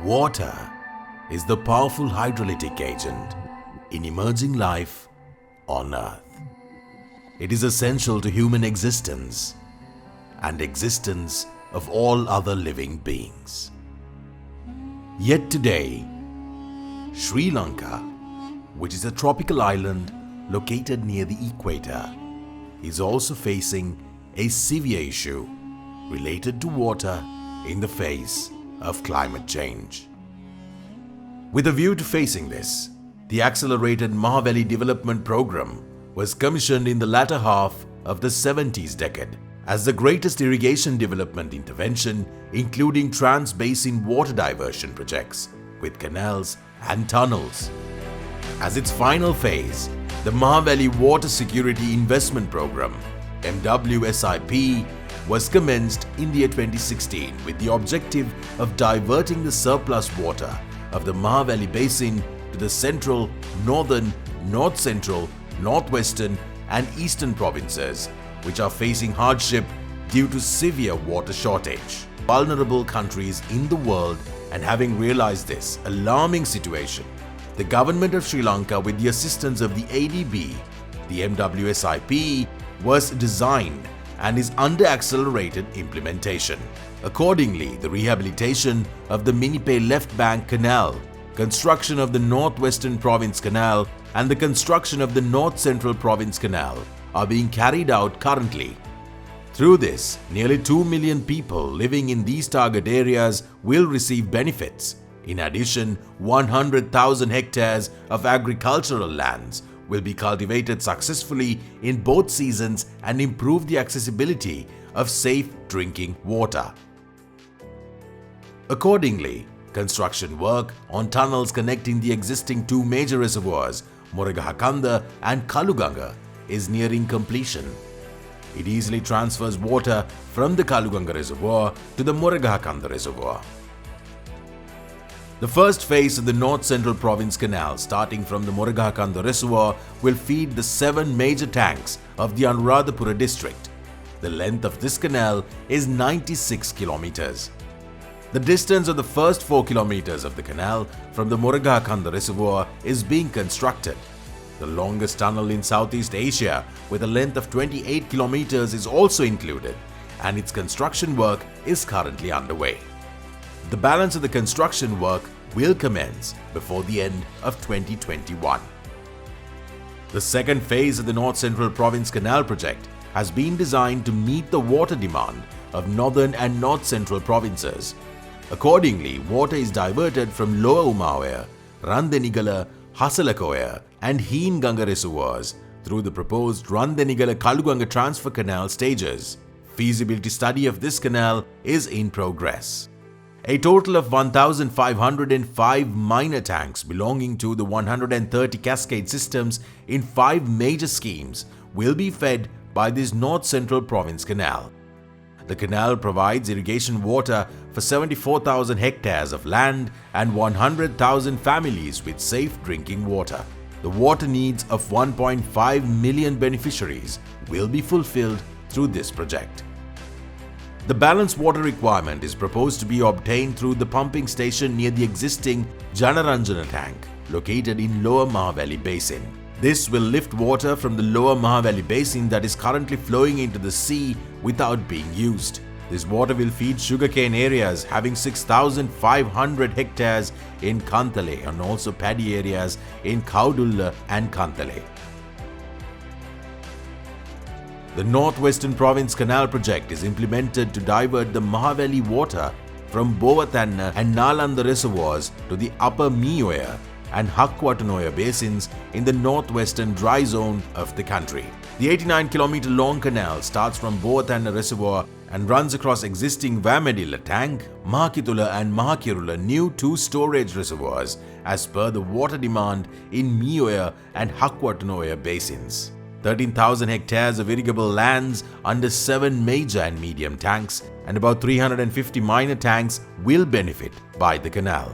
Water is the powerful hydrolytic agent in emerging life on Earth. It is essential to human existence and existence of all other living beings. Yet today, Sri Lanka, which is a tropical island located near the equator, is also facing a severe issue related to water in the face of climate change. With a view to facing this, the accelerated Mahaweli development program was commissioned in the latter half of the 70s decade as the greatest irrigation development intervention, including trans-basin water diversion projects with canals and tunnels. As its final phase, the Mahaweli Water Security Investment Program (MWSIP) was commenced in the year 2016 with the objective of diverting the surplus water of the Mahaweli Basin to the central, northern, north-central, northwestern and eastern provinces, which are facing hardship due to severe water shortage. Vulnerable countries in the world, and having realized this alarming situation, the government of Sri Lanka, with the assistance of the ADB, the MWSIP, was designed and is under accelerated implementation. Accordingly, the rehabilitation of the Minipe left bank canal, construction of the Northwestern Province Canal and the construction of the North Central Province Canal are being carried out currently. Through this, nearly 2 million people living in these target areas will receive benefits. In addition, 100,000 hectares of agricultural lands will be cultivated successfully in both seasons and improve the accessibility of safe drinking water. Accordingly, construction work on tunnels connecting the existing two major reservoirs, Moragahakanda and Kaluganga, is nearing completion. It easily transfers water from the Kaluganga reservoir to the Moragahakanda reservoir. The first phase of the North Central Province Canal, starting from the Moragahakanda reservoir, will feed the 7 major tanks of the Anuradhapura district. The length of this canal is 96 kilometers. The distance of the first 4 kilometers of the canal from the Moragahakanda reservoir is being constructed. The longest tunnel in Southeast Asia, with a length of 28 kilometers, is also included, and its construction work is currently underway. The balance of the construction work will commence before the end of 2021. The second phase of the North Central Province Canal project has been designed to meet the water demand of northern and north central provinces. Accordingly, water is diverted from Lower Umaoya, Randenigala, Hasalakoya and Heenganga reservoirs through the proposed Randenigala-Kaluganga transfer canal stages. Feasibility study of this canal is in progress. A total of 1,505 minor tanks belonging to the 130 cascade systems in 5 major schemes will be fed by this North Central Province Canal. The canal provides irrigation water for 74,000 hectares of land and 100,000 families with safe drinking water. The water needs of 1.5 million beneficiaries will be fulfilled through this project. The balanced water requirement is proposed to be obtained through the pumping station near the existing Janaranjana tank located in Lower Mahaweli Basin. This will lift water from the Lower Mahaweli Basin that is currently flowing into the sea without being used. This water will feed sugarcane areas having 6,500 hectares in Kantale and also paddy areas in Kaudulla and Kantale. The Northwestern Province Canal project is implemented to divert the Mahaweli water from Bovathanna and Nalanda reservoirs to the Upper Mioya and Hakwatanoya basins in the northwestern dry zone of the country. The 89-kilometer long canal starts from Bovathanna reservoir and runs across existing Vamedilla tank, Mahakitula and Mahakirula new 2 storage reservoirs as per the water demand in Mioya and Hakwatanoya basins. 13,000 hectares of irrigable lands under 7 major and medium tanks and about 350 minor tanks will benefit by the canal.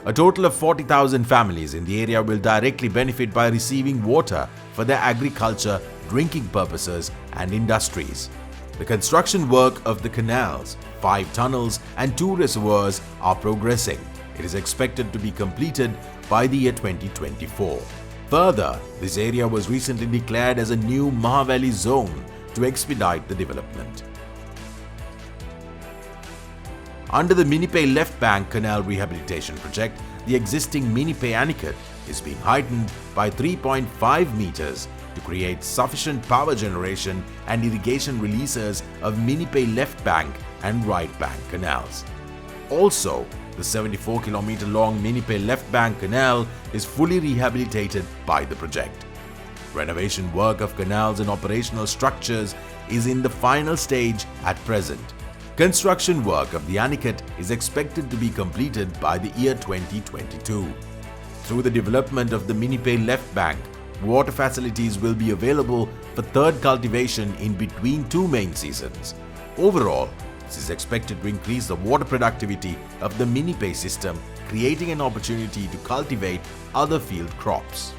A total of 40,000 families in the area will directly benefit by receiving water for their agriculture, drinking purposes and industries. The construction work of the canals, 5 tunnels and 2 reservoirs are progressing. It is expected to be completed by the year 2024. Further, this area was recently declared as a new Mahaweli zone to expedite the development. Under the Minipe Left Bank Canal Rehabilitation Project, the existing Minipe Anicut is being heightened by 3.5 meters to create sufficient power generation and irrigation releases of Minipe Left Bank and Right Bank canals. Also, the 74-kilometer long Minipe Left Bank Canal is fully rehabilitated by the project. Renovation work of canals and operational structures is in the final stage at present. Construction work of the Anicut is expected to be completed by the year 2022. Through the development of the Minipe Left Bank, water facilities will be available for third cultivation in between two main seasons. Overall, this is expected to increase the water productivity of the Minipe system, creating an opportunity to cultivate other field crops.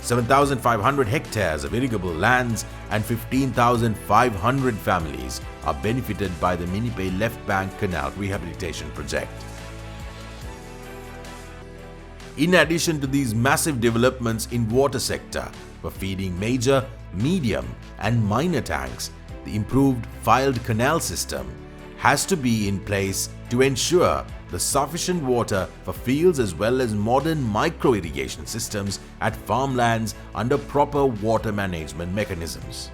7,500 hectares of irrigable lands and 15,500 families are benefited by the Minipe Left Bank Canal Rehabilitation Project. In addition to these massive developments in water sector for feeding major, medium and minor tanks, the improved filed canal system has to be in place to ensure the sufficient water for fields as well as modern micro-irrigation systems at farmlands under proper water management mechanisms.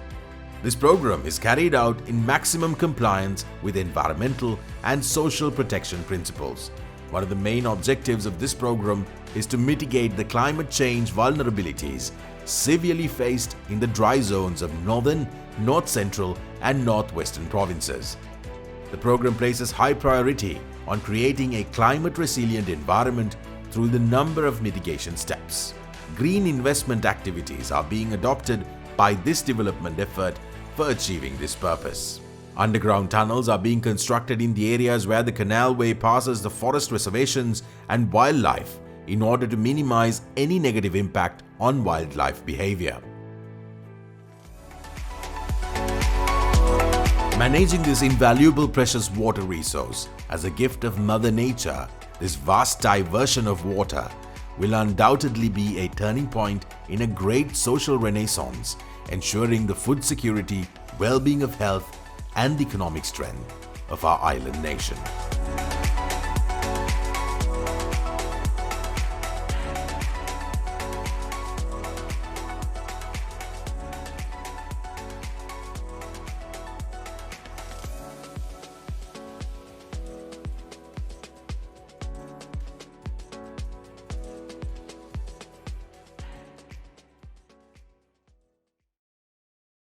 This program is carried out in maximum compliance with environmental and social protection principles. One of the main objectives of this program is to mitigate the climate change vulnerabilities severely faced in the dry zones of northern, north central and northwestern provinces. The program places high priority on creating a climate-resilient environment through the number of mitigation steps. Green investment activities are being adopted by this development effort for achieving this purpose. Underground tunnels are being constructed in the areas where the canalway passes the forest reservations and wildlife in order to minimize any negative impact on wildlife behavior. Managing this invaluable precious water resource as a gift of Mother Nature, this vast diversion of water will undoubtedly be a turning point in a great social renaissance, ensuring the food security, well-being of health and the economic strength of our island nation.